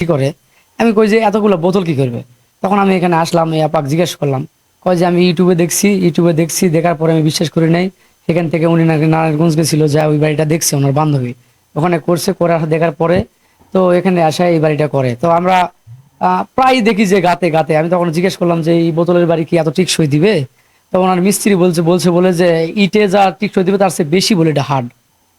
কি করে। আমি কই যে এতগুলো বোতল কি করবে। তখন আমি এখানে আসলাম, এই আপাক জিজ্ঞেস করলাম, কয় যে আমি ইউটিউবে দেখছি, দেখার পরে আমি বিশ্বাস করি নাই। সেখান থেকে উনি নাকি নারায়ণগঞ্জ গেছিল, যা ওই বাড়িটা দেখছে ওনার বান্ধবী, ওখানে করছে, করে দেখার পরে তো এখানে আসা এই বাড়িটা করে। তো আমরা প্রায় দেখি যে গাতে গাতে। আমি তখন জিজ্ঞেস করলাম যে এই বোতলের বাড়ি কি এত টিকসই দিবে। তো ওনার মিস্ত্রি বলছে বলে যে ইটে যা টিকসই দিবে তার চেয়ে বেশি, বলে এটা হার্ড,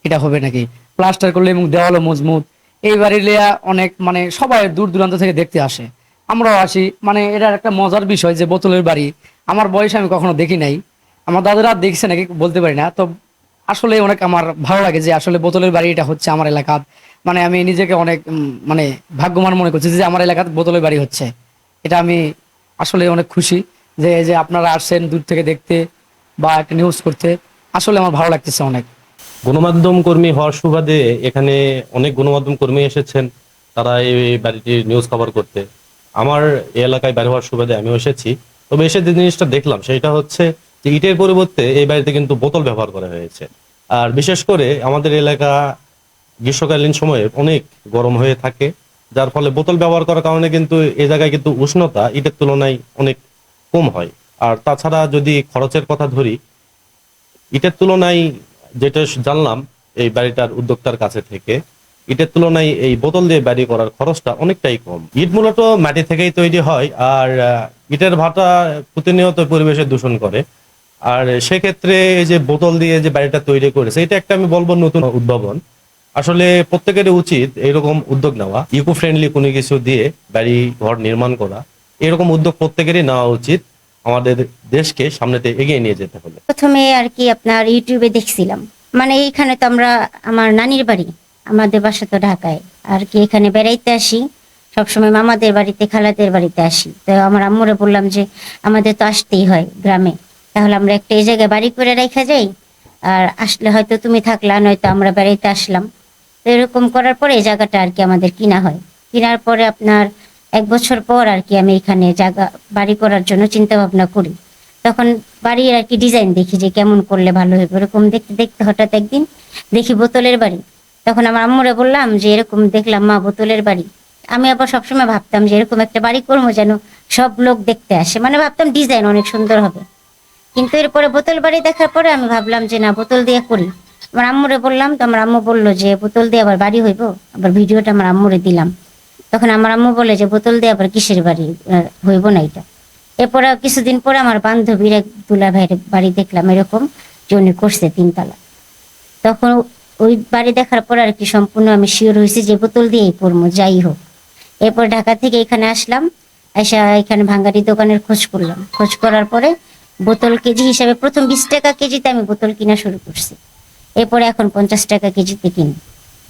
এটা হবে নাকি প্লাস্টার করলে, এবং দেওয়ালও মজবুত। এই বাড়ি লিয়া অনেক মানে সবাই দূর দূরান্ত থেকে দেখতে আসে, আমরাও আসি। মানে এটার একটা মজার বিষয় যে বোতলের বাড়ি আমার বয়সে আমি কখনো দেখি নাই, আমার দাদুরা দেখছে নাকি বলতে পারি না। তো আসলে অনেক আমার ভালো লাগে যে আসলে বোতলের বাড়ি এটা হচ্ছে আমার এলাকার। মানে আমি নিজেকে অনেক মানে ভাগ্যবান মনে করছি যে আমার এলাকাতে বোতলের বাড়ি হচ্ছে। এটা আমি আসলে অনেক খুশি যে এই যে আপনারা আসছেন দূর থেকে দেখতে বা একটা নিউজ করতে, আসলে আমার ভালো লাগতেছে অনেক। গণমাধ্যম কর্মী হওয়ার সুবাদে এখানে অনেক গণমাধ্যম কর্মী এসেছেন, তারা এই বাড়িটির নিউজ কভার করতে। আমার এই এলাকায় বাড়ি হওয়ার সুবাদে আমিও এসেছি। তবে এসে যে জিনিসটা দেখলাম সেটা হচ্ছে যে ইটের পরিবর্তে এই বাড়িতে কিন্তু বোতল ব্যবহার করা হয়েছে। আর বিশেষ করে আমাদের এলাকা গ্রীষ্মকালীন সময়ে অনেক গরম হয়ে থাকে, যার ফলে বোতল ব্যবহার করার কারণে কিন্তু এই জায়গায় কিন্তু উষ্ণতা ইটের তুলনায় অনেক কম হয়। আর তাছাড়া যদি খরচের কথা ধরি, ইটের তুলনায় যেটা জানলাম এই বাড়িটার উদ্যোক্তার কাছে থেকে, ইটের তুলনায় এই বোতল দিয়ে বাড়ি করার খরচটা অনেকটাই কম। ইট মূলত মাটি থেকেই তৈরি হয়, আর ইটের ভাটা প্রতিনিয়ত পরিবেশে দূষণ করে। আর সেক্ষেত্রে এই যে বোতল দিয়ে যে বাড়িটা তৈরি করেছে, এটা একটা আমি বলবো নতুন উদ্ভাবন। আসলে প্রত্যেকেরই উচিত এরকম উদ্যোগ নেওয়া, ইকো ফ্রেন্ডলি কোনো কিছু দিয়ে বাড়ি ঘর নির্মাণ করা। এরকম উদ্যোগ প্রত্যেকেরই নেওয়া উচিত আমাদের দেশকে সামনেতে এগিয়ে নিয়ে যেতে হলে। প্রথমে আর কি আপনার ইউটিউবে দেখছিলাম, মানে এইখানে তো আমরা, আমার নানির বাড়ি, আমাদের বাসা তো ঢাকায় আর কি, এখানে বেড়াইতে আসি সবসময়, মামাদের বাড়িতে খালাদের বাড়িতে আসি। তো আমার আম্মুরে বললাম যে আমাদের তো আসতেই হয় গ্রামে, তাহলে আমরা একটা এই জায়গায় বাড়ি করে রেখা যাই, আর আসলে হয়তো তুমি থাকলা, নয়তো আমরা বেড়াইতে আসলাম। তো এরকম করার পরে এই জায়গাটা আর কি আমাদের কিনা হয়। কেনার পরে আপনার 1 বছর পর আর কি আমি এখানে জায়গা বাড়ি করার জন্য চিন্তা ভাবনা করি। তখন বাড়ির আর কি ডিজাইন দেখি যে কেমন করলে ভালো হবে, এরকম দেখতে দেখতে হঠাৎ একদিন দেখি বোতলের বাড়ি। তখন আমার আম্মুরে বললাম যে এরকম দেখলাম মা বোতলের বাড়ি। আমি আবার সবসময় ভাবতাম যে এরকম একটা বাড়ি করবো যেন সব লোক দেখতে আসে, মানে ভাবতাম ডিজাইন অনেক সুন্দর হবে। কিন্তু এরপরে বোতল বাড়ি দেখার পরে আমি ভাবলাম যে না, বোতল দিয়ে করি। আমার আম্মুরে বললাম, তো আমার আম্মু বললো যে বোতল দিয়ে আবার বাড়ি হইব। আবার ভিডিওটা আমার আম্মুরে দিলাম, তখন আমার আম্মু বলে যে বোতল দিয়ে আবার কিসের বাড়ি, হইব না এটা। এরপরে কিছুদিন পরে আমার বান্ধবীর এক দুলা ভাইয়ের বাড়ি দেখলাম এরকম, যে উনি করছে 3 তলা। তখন ওই বাড়ি দেখার পর আর কি সম্পূর্ণ আমি শিওর হয়েছি যে বোতল দিয়েই পড়বো যাই হোক। এরপর ঢাকা থেকে এখানে আসলাম, এসে এখানে ভাঙ্গারি দোকানের খোঁজ করলাম। খোঁজ করার পরে বোতল কেজি হিসাবে প্রথম 20 টাকা কেজিতে আমি বোতল কিনা শুরু করছি। এরপরে এখন 50 টাকা কেজিতে কিনি।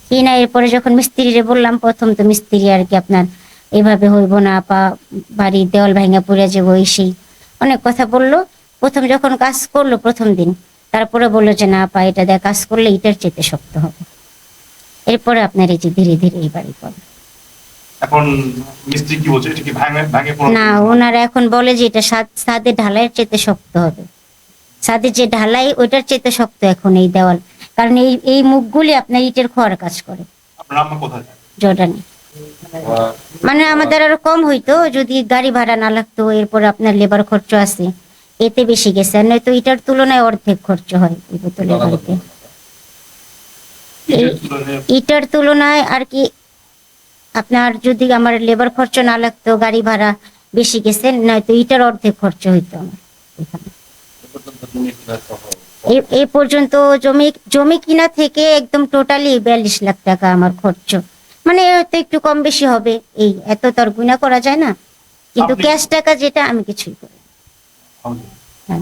কিনা এরপরে যখন মিস্ত্রিরে বললাম, প্রথম তো মিস্ত্রি আর কি আপনার এভাবে হইব না আপা, বাড়ির দেওয়াল ভাঙা পড়ে যাবো, এই সেই অনেক কথা বললো। প্রথম যখন কাজ করলো প্রথম দিন, তারপরে বললো যে না আপা, এটা দিয়ে কাজ করলে ইটার চেতে শক্ত হবে। এরপরে আপনার এই যে ধীরে ধীরে এই বাড়ি করে। এখন মিস্ত্রি কি বলছে, এটা কি ভাঙে পড়ে? না, ওনারা এখন বলে যে এটা ছাদের ঢালাইয়ের চেতে শক্ত হবে, ছাদের যে ঢালাই ওইটার চেতে শক্ত এখন এই দেওয়াল। কারণ এই এই মুখগুলি আপনার ইটের খোয়ার কাজ করে। আপনার আম্মা কোথায় থাকে? জর্ডানে। মানে আমাদের আরো কম হইতো যদি গাড়ি ভাড়া না লাগতো, এরপর আপনার লেবার খরচ আছে, এতে বেশি গেছে। আর নয়তো এটার তুলনায় অর্ধেক খরচ হয় এই বোতলের বাড়িতে। এটার তুলনায় আর কি আপনার যদি আমার লেবার খরচ না লাগতো, গাড়ি ভাড়া বেশি গেছে, নয়তো এটার অর্ধেক খরচ হইতো আমার এখানে। এই পর্যন্ত জমি জমি কিনা থেকে একদম টোটালি 42 লাখ টাকা আমার খরচ। মানে হয়তো একটু কম বেশি হবে, এই এত তো আর গুণা করা যায় না, কিন্তু ক্যাশ টাকা যেটা আমি কিছুই করি। হ্যাঁ।